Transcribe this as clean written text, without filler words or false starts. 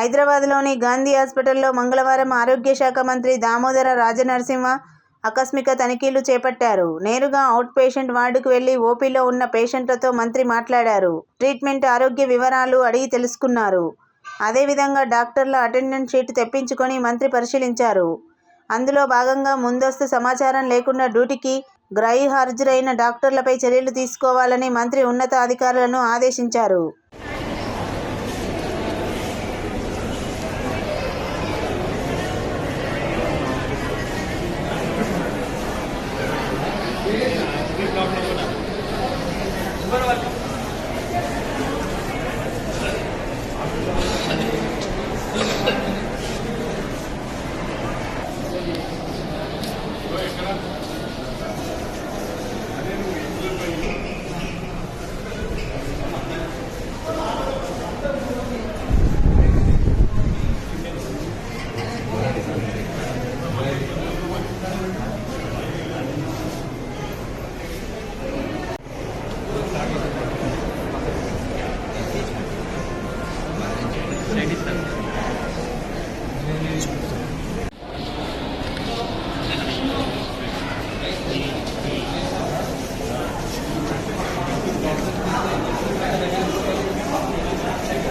హైదరాబాద్లోని గాంధీ హాస్పిటల్లో మంగళవారం ఆరోగ్య శాఖ మంత్రి దామోదర రాజనరసింహ ఆకస్మిక తనిఖీలు చేపట్టారు. నేరుగా అవుట్ పేషెంట్ వార్డుకు వెళ్లి ఓపీలో ఉన్న పేషెంట్లతో మంత్రి మాట్లాడారు. ట్రీట్మెంట్, ఆరోగ్య వివరాలు అడిగి తెలుసుకున్నారు. అదేవిధంగా డాక్టర్ల అటెండెన్స్ షీట్ తెప్పించుకొని మంత్రి పరిశీలించారు. అందులో భాగంగా ముందస్తు సమాచారం లేకుండా డ్యూటీకి గైర్హాజరైన డాక్టర్లపై చర్యలు తీసుకోవాలని మంత్రి ఉన్నతాధికారులను ఆదేశించారు. ऊपर वाले